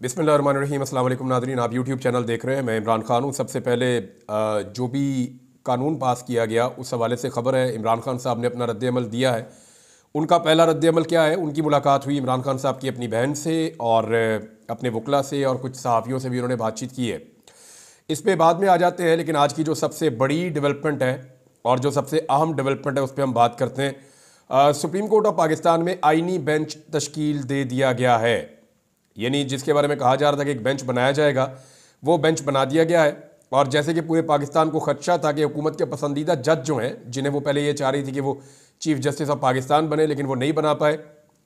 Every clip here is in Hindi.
बिस्मिल्लाहिर्रहमानिर्रहीम। अस्सलाम वालेकुम नाज़रीन, आप यूट्यूब चैनल देख रहे हैं। मैं इमरान खान हूँ। सबसे पहले जो भी कानून पास किया गया उस हवाले से ख़बर है। इमरान खान साहब ने अपना रद्द-ए-अमल दिया है। उनका पहला रद्द-ए-अमल क्या है? उनकी मुलाकात हुई इमरान खान साहब की अपनी बहन से और अपने वकला से और कुछ सहाफ़ियों से भी उन्होंने बातचीत की है। इस पर बाद में आ जाते हैं, लेकिन आज की जो सबसे बड़ी डेवलपमेंट है और जो सबसे अहम डेवलपमेंट है उस पर हम बात करते हैं। सुप्रीम कोर्ट ऑफ पाकिस्तान में आइनी बेंच तश्कील दे दिया गया है। यानी जिसके बारे में कहा जा रहा था कि एक बेंच बनाया जाएगा, वो बेंच बना दिया गया है। और जैसे कि पूरे पाकिस्तान को खदशा था कि हुकूमत के पसंदीदा जज जो हैं, जिन्हें वो पहले ये चाह रही थी कि वो चीफ जस्टिस ऑफ पाकिस्तान बने, लेकिन वो नहीं बना पाए,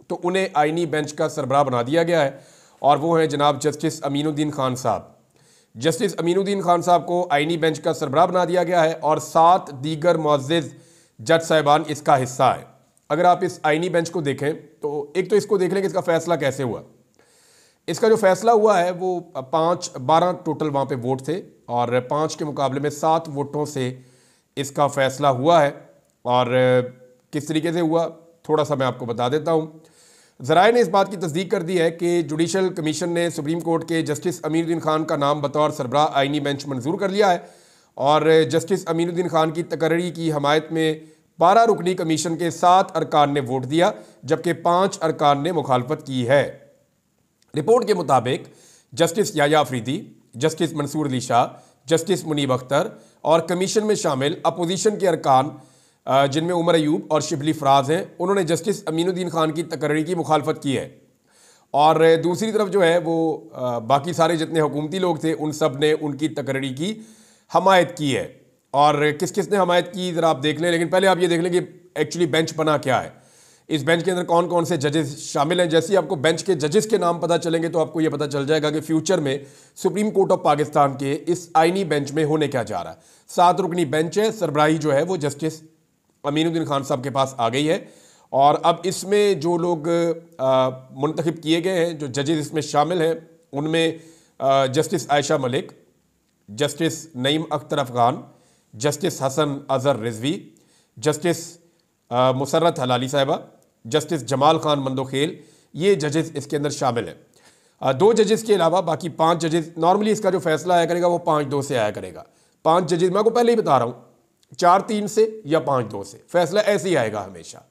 तो उन्हें आइनी बेंच का सरबराह बना दिया गया है। और वो हैं जनाब जस्टिस अमीनुद्दीन खान साहब। जस्टिस अमीनुद्दीन खान साहब को आइनी बेंच का सरबराह बना दिया गया है और 7 दीगर मुअज़्ज़िज़ जज साहिबान इसका हिस्सा है। अगर आप इस आइनी बेंच को देखें तो एक तो इसको देख लें कि इसका फैसला कैसे हुआ। इसका जो फैसला हुआ है वो 12 टोटल वहाँ पे वोट थे और 5 के मुकाबले में 7 वोटों से इसका फैसला हुआ है। और किस तरीके से हुआ थोड़ा सा मैं आपको बता देता हूँ। ज़राए ने इस बात की तस्दीक कर दी है कि जुडिशल कमीशन ने सुप्रीम कोर्ट के जस्टिस अमीनुद्दीन खान का नाम बतौर सरबराह आइनी बेंच मंजूर कर लिया है। और जस्टिस अमीनुद्दीन खान की तकर्री की हमायत में 12 रुकनी कमीशन के 7 अरकान ने वोट दिया, जबकि 5 अरकान ने मुखालफत की है। रिपोर्ट के मुताबिक justice Yahya Afridi, justice Mansoor Ali Shah, justice Muneeb Akhtar और कमीशन में शामिल अपोजिशन के अरकान जिनमें उमर अयूब और शिबली फराज हैं, उन्होंने जस्टिस अमीनुद्दीन खान की तकर्री की मुखालफत की है। और दूसरी तरफ जो है वो बाकी सारे जितने हुकूमती लोग थे उन सब ने उनकी तकर्री की हमायत की है। और किस किस ने हमायत की ज़रा आप देख लें, लेकिन पहले आप ये देख लें कि एक्चुअली बेंच बना क्या है, इस बेंच के अंदर कौन कौन से जजेस शामिल हैं। जैसे ही आपको बेंच के जजेस के नाम पता चलेंगे तो आपको ये पता चल जाएगा कि फ्यूचर में सुप्रीम कोर्ट ऑफ पाकिस्तान के इस आइनी बेंच में होने क्या जा रहा है। 7 रुकनी बेंच है, सरबराही जो है वो जस्टिस अमीनुद्दीन खान साहब के पास आ गई है। और अब इसमें जो लोग मुंतखब किए गए हैं, जो जजेस इसमें शामिल हैं, उनमें justice Ayesha Malik, justice Naeem Akhtar Afghan, justice Hasan Azhar Rizvi, justice Musarrat Hilali साहिबा, जस्टिस जमाल खान मंदोखेल, ये जजेस इसके अंदर शामिल हैं। 2 जजेस के अलावा बाकी 5 जजेस, नॉर्मली इसका जो फैसला आया करेगा वो 5-2 से आया करेगा। 5 जजेस, मैं आपको पहले ही बता रहा हूँ, 4-3 से या 5-2 से फैसला ऐसे ही आएगा हमेशा।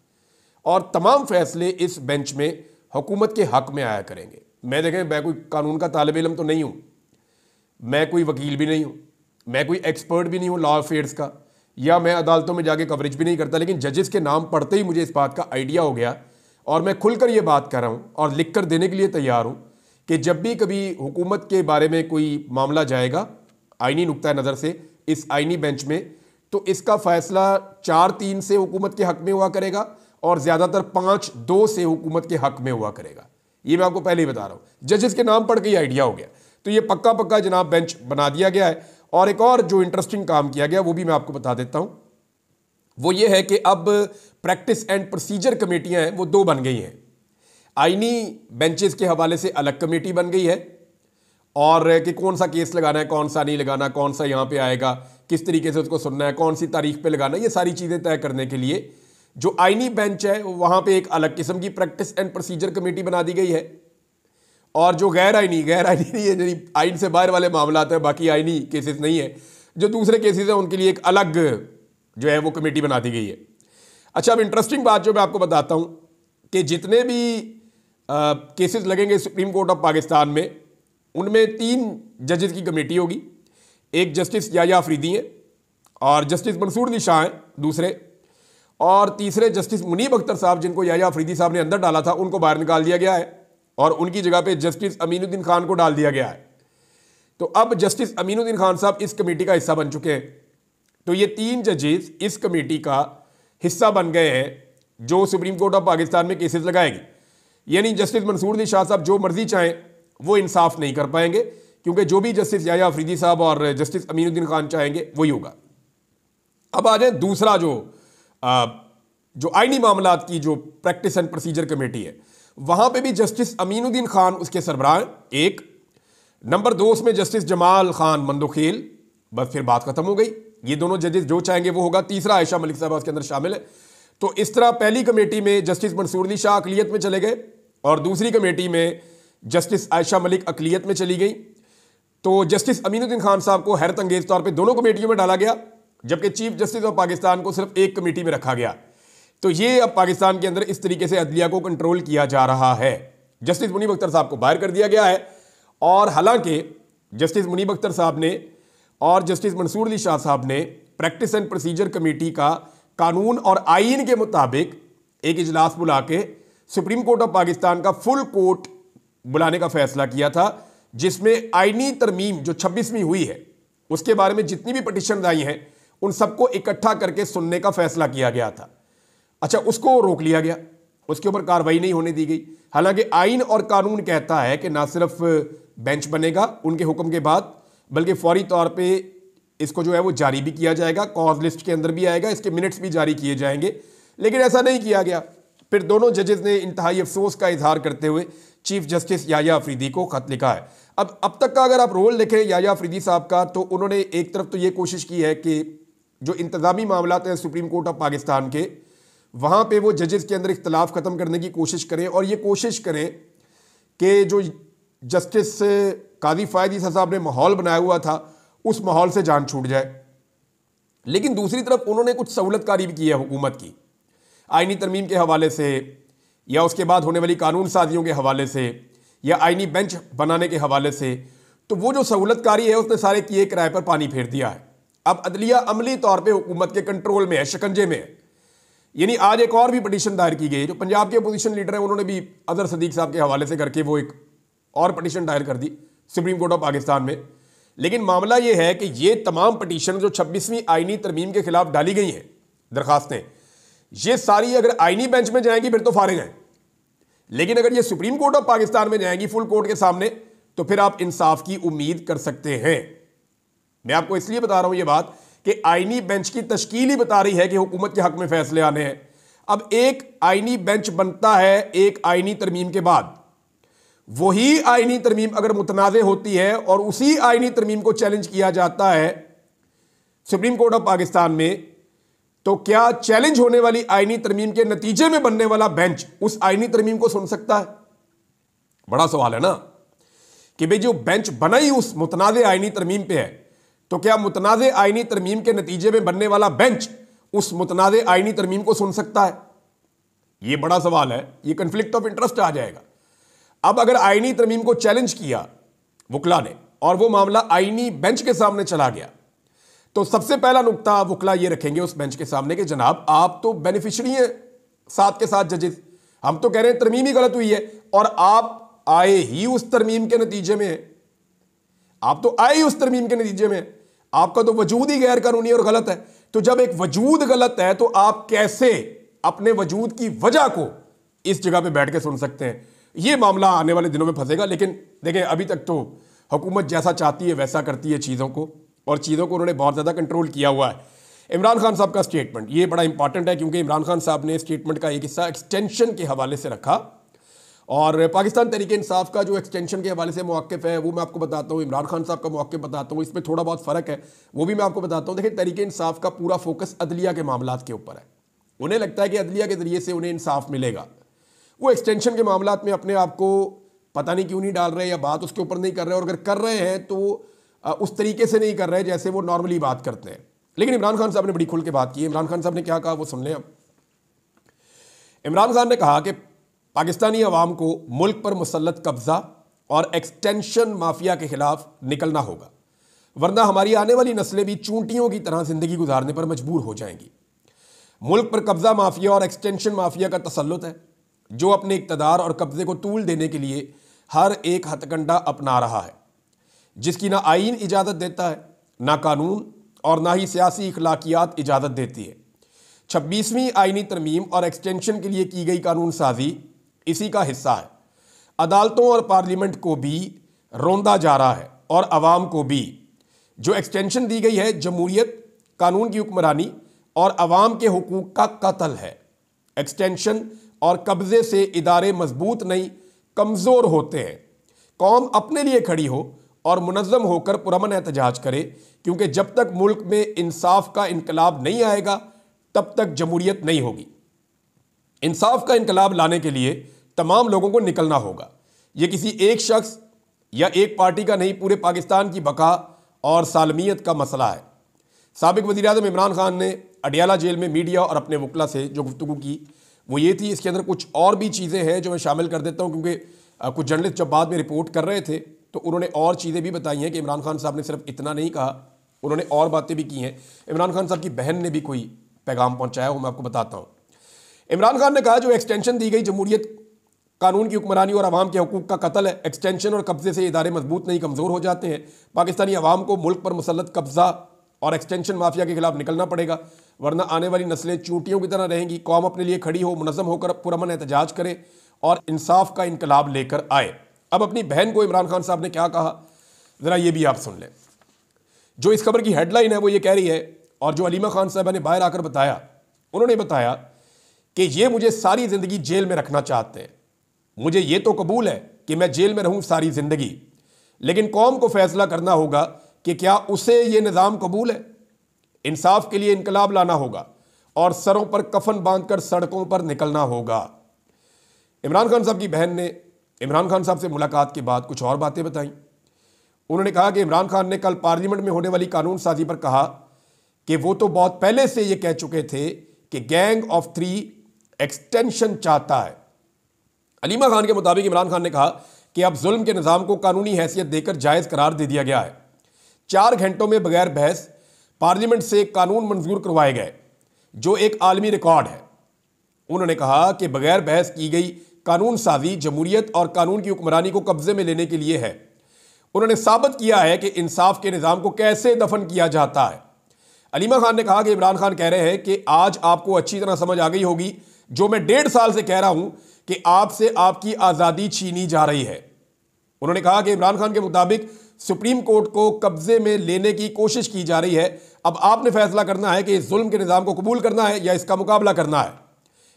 और तमाम फैसले इस बेंच में हुकूमत के हक में आया करेंगे। मैं देखें, मैं कोई कानून का तालिब इल्म तो नहीं हूँ, मैं कोई वकील भी नहीं हूँ, मैं कोई एक्सपर्ट भी नहीं हूँ लॉ अफेयर्स का, या मैं अदालतों में जाके कवरेज भी नहीं करता, लेकिन जजेस के नाम पढ़ते ही मुझे इस बात का आइडिया हो गया और मैं खुलकर ये बात कर रहा हूँ और लिख कर देने के लिए तैयार हूँ कि जब भी कभी हुकूमत के बारे में कोई मामला जाएगा आइनी नुक्ता नज़र से इस आइनी बेंच में, तो इसका फैसला 4-3 से हुकूमत के हक में हुआ करेगा और ज़्यादातर 5-2 से हुकूमत के हक में हुआ करेगा। ये मैं आपको पहले ही बता रहा हूँ, जजेस के नाम पढ़ के ही आइडिया हो गया। तो ये पक्का पक्का जनाब बेंच बना दिया गया है। और एक और जो इंटरेस्टिंग काम किया गया वो भी मैं आपको बता देता हूं, वो ये है कि अब प्रैक्टिस एंड प्रोसीजर कमेटियां हैं वो 2 बन गई हैं। आईनी बेंचेस के हवाले से अलग कमेटी बन गई है और कि कौन सा केस लगाना है, कौन सा नहीं लगाना, कौन सा यहां पे आएगा, किस तरीके से उसको सुनना है, कौन सी तारीख पे लगाना है, ये सारी चीज़ें तय करने के लिए जो आईनी बेंच है वहां पर एक अलग किस्म की प्रैक्टिस एंड प्रोसीजर कमेटी बना दी गई है। और जो गैर आइनी नहीं है, यानी आइन से बाहर वाले मामला हैं, बाकी आइनी केसेस नहीं है, जो दूसरे केसेस हैं उनके लिए एक अलग जो है वो कमेटी बना दी गई है। अच्छा, अब इंटरेस्टिंग बात जो मैं आपको बताता हूं कि जितने भी केसेस लगेंगे सुप्रीम कोर्ट ऑफ पाकिस्तान में, उनमें 3 जजेस की कमेटी होगी। एक जस्टिस याया अफरीदी हैं और जस्टिस मंसूर अली शाह हैं दूसरे, और तीसरे जस्टिस मुनीब अख्तर साहब, जिनको याया अफरीदी साहब ने अंदर डाला था, उनको बाहर निकाल दिया गया है और उनकी जगह पे जस्टिस अमीनुद्दीन खान को डाल दिया गया है। तो अब जस्टिस अमीनुद्दीन खान साहब इस कमेटी का हिस्सा बन चुके हैं। तो ये 3 जजेस इस कमेटी का हिस्सा बन गए हैं जो सुप्रीम कोर्ट ऑफ पाकिस्तान में केसेस लगाएगी। यानी जस्टिस मंसूर अली शाह साहब जो मर्जी चाहें वो इंसाफ नहीं कर पाएंगे, क्योंकि जो भी जस्टिस याया अफरीदी साहब और जस्टिस अमीनुद्दीन खान चाहेंगे वही होगा। अब आ जाए दूसरा जो आइनी मामलात की जो प्रैक्टिस एंड प्रोसीजर कमेटी है, वहां पे भी जस्टिस अमीनुद्दीन खान उसके सरबराह एक। नंबर 2 उसमें जस्टिस जमाल खान मंदोखेल, बस फिर बात खत्म हो गई, ये दोनों जजेस जो चाहेंगे वो होगा। तीसरा आयशा मलिक साहब उसके अंदर शामिल है। तो इस तरह पहली कमेटी में जस्टिस मंसूर अली शाह अकलियत में चले गए और दूसरी कमेटी में जस्टिस आयशा मलिक अकलियत में चली गई, तो जस्टिस अमीनुद्दीन खान साहब को हैरत अंगेज तौर पे दोनों कमेटियों में डाला गया, जबकि चीफ जस्टिस ऑफ पाकिस्तान को सिर्फ एक कमेटी में रखा गया। तो ये अब पाकिस्तान के अंदर इस तरीके से अदलिया को कंट्रोल किया जा रहा है। जस्टिस मुनीब अख्तर साहब को बाहर कर दिया गया है, और हालांकि जस्टिस मुनीब अख्तर साहब ने और जस्टिस मंसूर अली शाह साहब ने प्रैक्टिस एंड प्रोसीजर कमेटी का कानून और आईन के मुताबिक एक इजलास बुला के सुप्रीम कोर्ट ऑफ पाकिस्तान का फुल कोर्ट बुलाने का फैसला किया था, जिसमें आईनी तरमीम जो 26वीं हुई है उसके बारे में जितनी भी पिटीशन आई हैं उन सबको इकट्ठा करके सुनने का फैसला किया गया था। अच्छा, उसको रोक लिया गया, उसके ऊपर कार्रवाई नहीं होने दी गई। हालांकि आईन और कानून कहता है कि ना सिर्फ बेंच बनेगा उनके हुक्म के बाद, बल्कि फौरी तौर पे इसको जो है वो जारी भी किया जाएगा, कॉज लिस्ट के अंदर भी आएगा, इसके मिनट्स भी जारी किए जाएंगे। लेकिन ऐसा नहीं किया गया। फिर दोनों जजेस ने इंतहाई अफसोस का इजहार करते हुए चीफ जस्टिस याह्या अफरीदी को खत लिखा है। अब तक का अगर आप रोल देखें याह्या अफरीदी साहब का, तो उन्होंने एक तरफ तो ये कोशिश की है कि जो इंतजामी मामलात हैं सुप्रीम कोर्ट ऑफ पाकिस्तान के, वहाँ पे वो जजेस के अंदर इख्तलाफ ख़त्म करने की कोशिश करें, और ये कोशिश करें कि जो जस्टिस काजी फ़ायद ईसा साहब ने माहौल बनाया हुआ था उस माहौल से जान छूट जाए। लेकिन दूसरी तरफ उन्होंने कुछ सहूलतकारी भी की है हुकूमत की, आईनी तरमीम के हवाले से, या उसके बाद होने वाली कानून साजियों के हवाले से, या आईनी बेंच बनाने के हवाले से। तो वो जो सहूलतकारी है उसने सारे किए किराए पर पानी फेर दिया है। अब अदलिया अमली तौर पे हुकूमत के कंट्रोल में है, शिकंजे में है। यानी आज एक और भी पटिशन दायर की गई, जो पंजाब के अपोजिशन लीडर हैं उन्होंने भी अजहर सदीक साहब के हवाले से करके वो एक और पटिशन दायर कर दी सुप्रीम कोर्ट ऑफ पाकिस्तान में। लेकिन मामला ये है कि ये तमाम पटिशन जो 26वीं आईनी तरमीम के खिलाफ डाली गई हैं दरखास्तें, ये सारी अगर आईनी बेंच में जाएंगी फिर तो फारिग हैं, लेकिन अगर ये सुप्रीम कोर्ट ऑफ पाकिस्तान में जाएंगी फुल कोर्ट के सामने, तो फिर आप इंसाफ की उम्मीद कर सकते हैं। मैं आपको इसलिए बता रहा हूं ये बात कि आईनी बेंच की तश्कील ही बता रही है कि हुकूमत के हक में फैसले आने हैं। अब एक आईनी बेंच बनता है एक आईनी तरमीम के बाद, वही आईनी तरमीम अगर मुतनाज़े होती है और उसी आईनी तरमीम को चैलेंज किया जाता है सुप्रीम कोर्ट ऑफ पाकिस्तान में, तो क्या चैलेंज होने वाली आईनी तरमीम के नतीजे में बनने वाला बेंच उस आईनी तरमीम को सुन सकता है? बड़ा सवाल है ना, कि भाई जो बेंच बना ही उस मुतनाज़े आईनी तरमीम पे है, तो क्या मुतनाज़े आईनी तरमीम के नतीजे में बनने वाला बेंच उस मुतनाज़े आईनी तरमीम को सुन सकता है? यह बड़ा सवाल है, यह कन्फ्लिक्ट ऑफ इंटरेस्ट आ जाएगा। अब अगर आईनी तरमीम को चैलेंज किया वुकला ने और वो मामला आईनी बेंच के सामने चला गया, तो सबसे पहला नुक्ता वुकला ये रखेंगे उस बेंच के सामने कि जनाब आप तो बेनिफिशरी हैं साथ के साथ जजेस, हम तो कह रहे हैं तरमीम ही गलत हुई है और आप आए ही उस तरमीम के नतीजे में, आप तो आए ही उस तरमीम के नतीजे में, आपका तो वजूद ही गैर कानूनी और गलत है। तो जब एक वजूद गलत है तो आप कैसे अपने वजूद की वजह को इस जगह पे बैठ के सुन सकते हैं? ये मामला आने वाले दिनों में फंसेगा। लेकिन देखें, अभी तक तो हुकूमत जैसा चाहती है वैसा करती है चीज़ों को, और चीज़ों को उन्होंने बहुत ज़्यादा कंट्रोल किया हुआ है। इमरान खान साहब का स्टेटमेंट ये बड़ा इंपॉर्टेंट है, क्योंकि इमरान खान साहब ने स्टेटमेंट का एक हिस्सा एक्सटेंशन के हवाले से रखा, और पाकिस्तान तहरीक इंसाफ का जो एक्सटेंशन के हवाले से मौक़िफ़ है वो मैं आपको बताता हूँ, इमरान खान साहब का मौक़िफ़ बताता हूँ, इसमें थोड़ा बहुत फ़र्क है, वो भी मैं आपको बताता हूँ। देखिए, तहरीक इंसाफ का पूरा फोकस अदलिया के मामलात के ऊपर है। उन्हें लगता है कि अदलिया के ज़रिए से उन्हें इंसाफ मिलेगा। वो एक्सटेंशन के मामलात में अपने आप को पता नहीं क्यों नहीं डाल रहे, या बात उसके ऊपर नहीं कर रहे, और अगर कर रहे हैं तो उस तरीके से नहीं कर रहे जैसे वो नॉर्मली बात करते हैं। लेकिन इमरान खान साहब ने बड़ी खुल के बात की है। इमरान खान साहब ने क्या कहा वो सुन लें अब। इमरान खान ने कहा कि पाकिस्तानी अवाम को मुल्क पर मुसल्लत कब्जा और एक्सटेंशन माफिया के खिलाफ निकलना होगा, वरना हमारी आने वाली नस्लें भी चूंटियों की तरह जिंदगी गुजारने पर मजबूर हो जाएंगी। मुल्क पर कब्जा माफिया और एक्सटेंशन माफिया का तसल्लुत है, जो अपने इक़्तिदार और कब्जे को तूल देने के लिए हर एक हथकंडा अपना रहा है, जिसकी ना आईन इजाज़त देता है, ना कानून, और ना ही सियासी इखलाकियात इजाज़त देती है। 26वीं आईनी तरमीम और एक्सटेंशन के लिए की गई कानून साजी इसी का हिस्सा है। अदालतों और पार्लियामेंट को भी रोंदा जा रहा है और अवाम को भी। जो एक्सटेंशन दी गई है जमहूरियत, कानून की हुक्मरानी और अवाम के हुकूक का कत्ल है। एक्सटेंशन और कब्जे से इदारे मजबूत नहीं कमज़ोर होते हैं। कौम अपने लिए खड़ी हो और मुनज़्ज़म होकर पुरअमन एहतजाज करे, क्योंकि जब तक मुल्क में इंसाफ का इनकलाब नहीं आएगा तब तक जमहूरियत नहीं होगी। इंसाफ का इनकलाब लाने के लिए तमाम लोगों को निकलना होगा। ये किसी एक शख्स या एक पार्टी का नहीं, पूरे पाकिस्तान की बका और सालमियत का मसला है। साबिक वज़ीर-ए-आज़म इमरान खान ने अडियाला जेल में मीडिया और अपने वकला से जो गुफ्तगू की वो ये थी। इसके अंदर कुछ और भी चीज़ें हैं जो मैं शामिल कर देता हूँ, क्योंकि कुछ जर्नलिस्ट जब बाद में रिपोर्ट कर रहे थे तो उन्होंने और चीज़ें भी बताई हैं कि इमरान खान साहब ने सिर्फ इतना नहीं कहा, उन्होंने और बातें भी की हैं। इमरान खान साहब की बहन ने भी कोई पैगाम पहुँचाया, वो मैं आपको बताता हूँ। इमरान खान ने कहा जो एक्सटेंशन दी गई जमहूरियत, कानून की हुक्मरानी और अवाम के हकूक़ का कत्ल है। एक्सटेंशन और कब्जे से इदारे मजबूत नहीं कमज़ोर हो जाते हैं। पाकिस्तानी अवाम को मुल्क पर मुसल्लत कब्जा और एक्सटेंशन माफिया के खिलाफ निकलना पड़ेगा, वरना आने वाली नस्लें चूंटियों की तरह रहेंगी। कौम अपने लिए खड़ी हो, मुनज़्ज़म होकर पुरअमन एहतजाज करे और इंसाफ का इनकलाब लेकर आए। अब अपनी बहन को इमरान खान साहब ने क्या कहा, ज़रा ये भी आप सुन लें। जो इस खबर की हेडलाइन है वो ये कह रही है, और जो अलीमा खान साहबा ने बाहर आकर बताया, उन्होंने बताया कि ये मुझे सारी ज़िंदगी जेल में रखना चाहते हैं। मुझे ये तो कबूल है कि मैं जेल में रहूं सारी ज़िंदगी, लेकिन कौम को फैसला करना होगा कि क्या उसे ये निज़ाम कबूल है। इंसाफ के लिए इनकलाब लाना होगा और सरों पर कफन बांधकर सड़कों पर निकलना होगा। इमरान खान साहब की बहन ने इमरान खान साहब से मुलाकात के बाद कुछ और बातें बताई। उन्होंने कहा कि इमरान खान ने कल पार्लियामेंट में होने वाली कानून साजी पर कहा कि वो तो बहुत पहले से ये कह चुके थे कि गैंग ऑफ 3 एक्सटेंशन चाहता है। अलीमा खान के मुताबिक इमरान खान ने कहा कि अब जुल्म के निज़ाम को कानूनी हैसियत देकर जायज़ करार दे दिया गया है। 4 घंटों में बगैर बहस पार्लियामेंट से कानून मंजूर करवाए गए, जो एक आलमी रिकॉर्ड है। उन्होंने कहा कि बगैर बहस की गई कानून साजी जमहूरियत और कानून की हुक्मरानी को कब्जे में लेने के लिए है। उन्होंने साबित किया है कि इंसाफ के निज़ाम को कैसे दफन किया जाता है। अलीमा खान ने कहा कि इमरान खान कह रहे हैं कि आज आपको अच्छी तरह समझ आ गई होगी जो मैं 1.5 साल से कह रहा हूं कि आपसे आपकी आज़ादी छीनी जा रही है। उन्होंने कहा कि इमरान खान के मुताबिक सुप्रीम कोर्ट को कब्जे में लेने की कोशिश की जा रही है। अब आपने फैसला करना है कि इस जुल्म के निज़ाम को कबूल करना है या इसका मुकाबला करना है।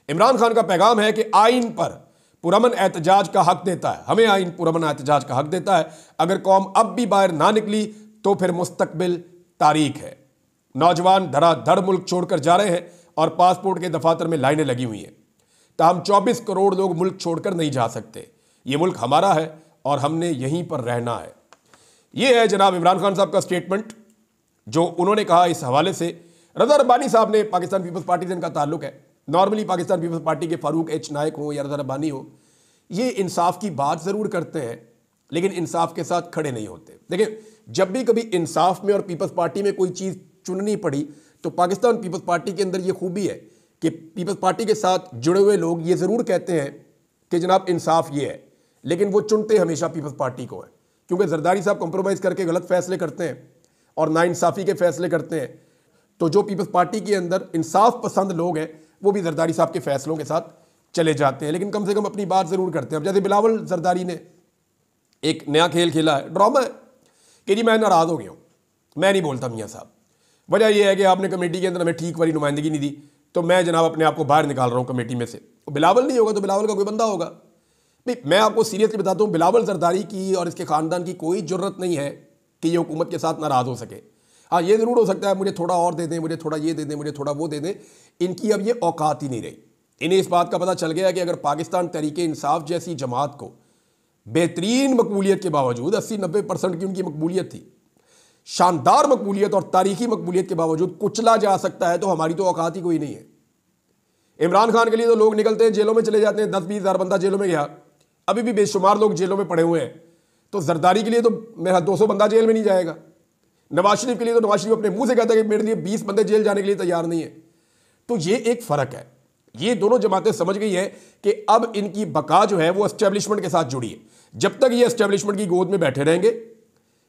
इमरान खान का पैगाम है कि आइन पर पुरअमन एहतजाज का हक देता है, हमें आइन पुरअमन एहतजाज का हक देता है। अगर कौम अब भी बाहर ना निकली तो फिर मुस्तकबिल तारीख है। नौजवान धड़ाधड़ मुल्क छोड़कर जा रहे हैं और पासपोर्ट के दफातर में लाइनें लगी हुई हैं। ताहम 24 करोड़ लोग मुल्क छोड़कर नहीं जा सकते। ये मुल्क हमारा है और हमने यहीं पर रहना है। ये है जनाब इमरान खान साहब का स्टेटमेंट जो उन्होंने कहा। इस हवाले से रज़ा रब्बानी साहब ने, पाकिस्तान पीपल्स पार्टी से इनका ताल्लुक है। नॉर्मली पाकिस्तान पीपल्स पार्टी के फारूक एच नायक हो या रज़ा रब्बानी हो, ये इंसाफ की बात ज़रूर करते हैं लेकिन इंसाफ के साथ खड़े नहीं होते। देखिए, जब भी कभी इंसाफ में और पीपल्स पार्टी में कोई चीज़ चुननी पड़ी तो पाकिस्तान पीपल्स पार्टी के अंदर ये खूबी है कि पीपल्स पार्टी के साथ जुड़े हुए लोग ये ज़रूर कहते हैं कि जनाब इंसाफ ये है, लेकिन वो चुनते हमेशा पीपल्स पार्टी को है, क्योंकि जरदारी साहब कंप्रोमाइज़ करके गलत फैसले करते हैं और नाइंसाफ़ी के फैसले करते हैं। तो जो पीपल्स पार्टी के अंदर इंसाफ पसंद लोग हैं वो भी जरदारी साहब के फैसलों के साथ चले जाते हैं, लेकिन कम से कम अपनी बात ज़रूर करते हैं। अब जैसे बिलावल जरदारी ने एक नया खेल खेला है, ड्रामा है कि जी मैं नाराज़ हो गया हूँ, मैं नहीं बोलता मियाँ साहब। वजह यह है कि आपने कमेटी के अंदर हमें ठीक वाली नुमाइंदगी नहीं दी तो मैं जनाब अपने आप को बाहर निकाल रहा हूँ कमेटी में से। तो बिलावल नहीं होगा तो बिलावल का कोई बंदा होगा। भाई मैं आपको सीरियसली बताता हूँ, बिलावल जरदारी की और इसके ख़ानदान की कोई ज़रूरत नहीं है कि ये हुकूमत के साथ नाराज़ हो सके। हाँ, ये ज़रूर हो सकता है मुझे थोड़ा और दे दें, मुझे थोड़ा ये दे दें, मुझे थोड़ा वो दे दें। इनकी अब ये औकात ही नहीं रही। इन्हें इस बात का पता चल गया कि अगर पाकिस्तान तहरीके इंसाफ जैसी जमात को बेहतरीन मकबूलियत के बावजूद 80-90% की उनकी मकबूलियत थी, शानदार मकबूलियत और तारीखी मकबूलियत के बावजूद कुचला जा सकता है, तो हमारी तो औकात ही कोई नहीं है। इमरान खान के लिए तो लोग निकलते हैं, जेलों में चले जाते हैं, 10-20 हज़ार बंदा जेलों में गया, अभी भी बेशुमार लोग जेलों में पड़े हुए हैं। तो जरदारी के लिए तो मेरा 200 बंदा जेल में नहीं जाएगा। नवाज शरीफ के लिए तो नवाज शरीफ अपने मुंह से कहता है कि मेरे लिए 20 बंदे जेल जाने के लिए तैयार नहीं है। तो ये एक फ़र्क है। ये दोनों जमातें समझ गई है कि अब इनकी बका जो है वो एस्टेब्लिशमेंट के साथ जुड़ी है। जब तक ये एस्टेब्लिशमेंट की गोद में बैठे रहेंगे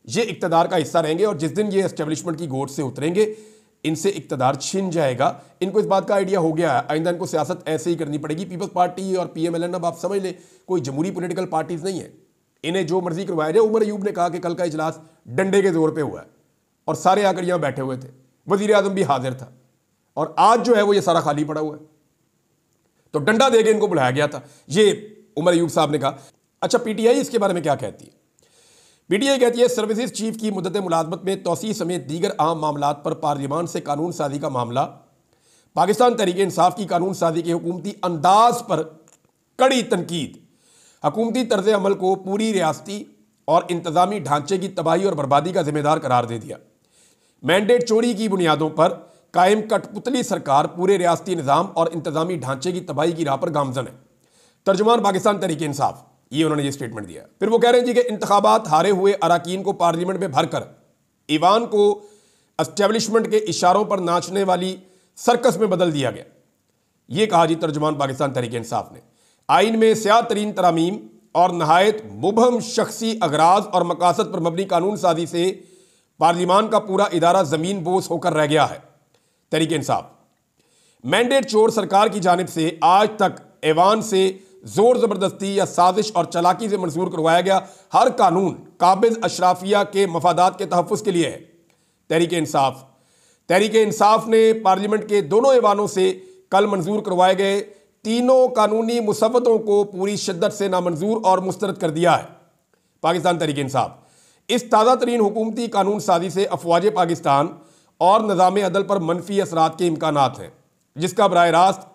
ये इक्तदार का हिस्सा रहेंगे, और जिस दिन ये एस्टेब्लिशमेंट की गोद से उतरेंगे इनसे इक्तदार छिन जाएगा। इनको इस बात का आइडिया हो गया है, आइंदा इनको सियासत ऐसे ही करनी पड़ेगी। पीपल्स पार्टी और PMLN अब आप समझ लें कोई जमहूरी पॉलिटिकल पार्टीज नहीं है, इन्हें जो मर्जी करवाया जाए। उमर अयूब ने कहा कि कल का इजलास डंडे के जोर पे हुआ है और सारे आकर यहाँ बैठे हुए थे, वजीर आजम भी हाजिर था, और आज जो है वो ये सारा खाली पड़ा हुआ है। तो डंडा देके इनको बुलाया गया था, ये उमर अयूब साहब ने कहा। अच्छा, PTI इसके बारे में क्या कहती है? PTI कहती है सर्विसेज चीफ की मुद्दत मुलाजमत में तोसी समेत दीगर अहम मामलात पर पार्लियामान से कानून साजी का मामला पाकिस्तान तहरीक इंसाफ की कानून साजी के हुकूमती अंदाज पर कड़ी तनकीद। हुकूमती तर्ज अमल को पूरी रियासती और इंतजामी ढांचे की तबाही और बर्बादी का जिम्मेदार करार दे दिया। मैंडेट चोरी की बुनियादों पर कायम कठपुतली सरकार पूरे रियासती निज़ाम और इंतजामी ढांचे की तबाही की राह पर गामजन है। तर्जुमान पाकिस्तान तहरीक इंसाफ, ये उन्होंने ये स्टेटमेंट दिया। फिर वो कह रहे हैं जी कि इंतखाबात हारे हुए अराकीन को पार्लियामेंट में भरकर ईवान को एस्टेब्लिशमेंट के इशारों पर नाचने वाली सर्कस में बदल दिया गया। ये कहा जी तर्जुमान पाकिस्तान तहरीक इंसाफ ने। आइन में स्याह तरीन तरामीम और नहायत मुबहम शख्सी अगराज और मकासद पर मबनी कानून साजी से पार्लिमान का पूरा इदारा जमीन बोस होकर रह गया है। तहरीक इंसाफ, मैंडेट चोर सरकार की जानिब से आज तक ऐवान से जोर जबरदस्ती या साजिश और चलाकी से मंजूर करवाया गया हर कानून काबिज अशराफिया के मफादात के तहफ़्फ़ुज़ के लिए है। तहरीक इंसाफ ने पार्लियामेंट के दोनों ऐवानों से कल मंजूर करवाए गए तीनों कानूनी मुसव्वतों को पूरी शिद्दत से नामंजूर और मुस्तरद कर दिया है। पाकिस्तान तहरीक इंसाफ, इस ताज़ा तरीन हुकूमती कानून साजी से अफवाज पाकिस्तान और निज़ाम अदल पर मनफी असरात के इम्कानात हैं, जिसका बराह रास्त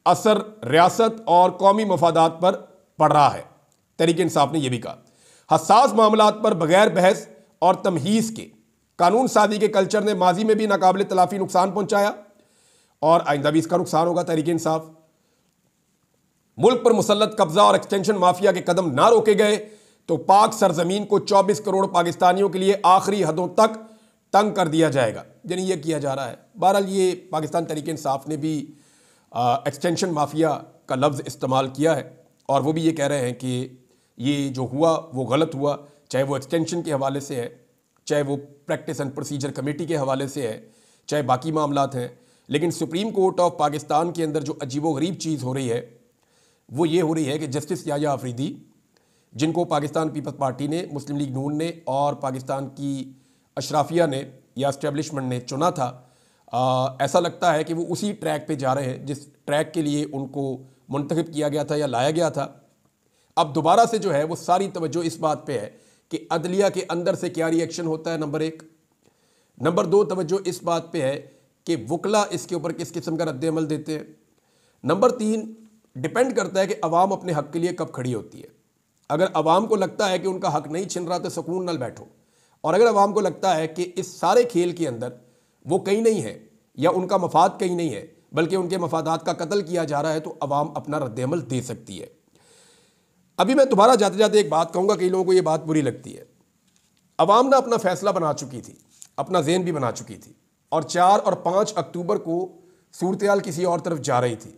असर रियासत और कौमी मफादात पर पड़ रहा है। तहरीक इंसाफ ने यह भी कहा, हसास मामलात पर बगैर बहस और तमहीज़ के कानून साजी के कल्चर ने माजी में भी नाकाबिल तलाफी नुकसान पहुंचाया और आइंदा भी इसका नुकसान होगा। तहरीक इंसाफ, मुल्क पर मुसल्लत कब्जा और एक्सटेंशन माफिया के कदम ना रोके गए तो पाक सरजमीन को 24 करोड़ पाकिस्तानियों के लिए आखिरी हदों तक तंग कर दिया जाएगा। यानी यह किया जा रहा है। बहरहाल ये पाकिस्तान तहरीक इंसाफ ने भी एक्सटेंशन माफिया का लफ्ज़ इस्तेमाल किया है और वो भी ये कह रहे हैं कि ये जो हुआ वो गलत हुआ, चाहे वो एक्सटेंशन के हवाले से है, चाहे वो प्रैक्टिस एंड प्रोसीजर कमेटी के हवाले से है, चाहे बाकी मामलात हैं। लेकिन सुप्रीम कोर्ट ऑफ पाकिस्तान के अंदर जो अजीबोगरीब चीज़ हो रही है वो ये हो रही है कि जस्टिस याह्या अफरीदी, जिनको पाकिस्तान पीपल्स पार्टी ने, मुस्लिम लीग नून ने और पाकिस्तान की अशराफिया ने या एस्टेब्लिशमेंट ने चुना था, ऐसा लगता है कि वो उसी ट्रैक पे जा रहे हैं जिस ट्रैक के लिए उनको मुंतखब किया गया था या लाया गया था। अब दोबारा से जो है वो सारी तवज्जो इस बात पे है कि अदलिया के अंदर से क्या रिएक्शन होता है, नंबर एक। नंबर दो, तवज्जो इस बात पे है कि वकला इसके ऊपर किस किस्म का रद्द-ए-अमल देते हैं। नंबर तीन, डिपेंड करता है कि अवाम अपने हक के लिए कब खड़ी होती है। अगर अवाम को लगता है कि उनका हक नहीं छिन रहा तो सुकून नाल बैठो, और अगर अवाम को लगता है कि इस सारे खेल के अंदर वो कहीं नहीं है या उनका मफाद कहीं नहीं है बल्कि उनके मफादात का कत्ल किया जा रहा है, तो अवाम अपना रद्द-ए-अमल दे सकती है। अभी मैं दोबारा जाते जाते एक बात कहूँगा, कई लोगों को ये बात बुरी लगती है। अवाम ने अपना फैसला बना चुकी थी, अपना ज़हन भी बना चुकी थी और 4 और 5 अक्टूबर को सूरत-ए-हाल किसी और तरफ जा रही थी।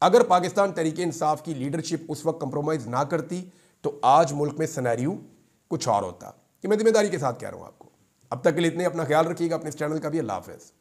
अगर पाकिस्तान तहरीक इंसाफ की लीडरशिप उस वक्त कंप्रोमाइज़ ना करती तो आज मुल्क में सिनेरियो कुछ और होता। कि मैं जिम्मेदारी के साथ कह रहा हूँ आपको। अब तक के लिए इतने, अपना ख्याल रखिएगा, अपने इस चैनल का भी। अल्लाह हाफ़िज़।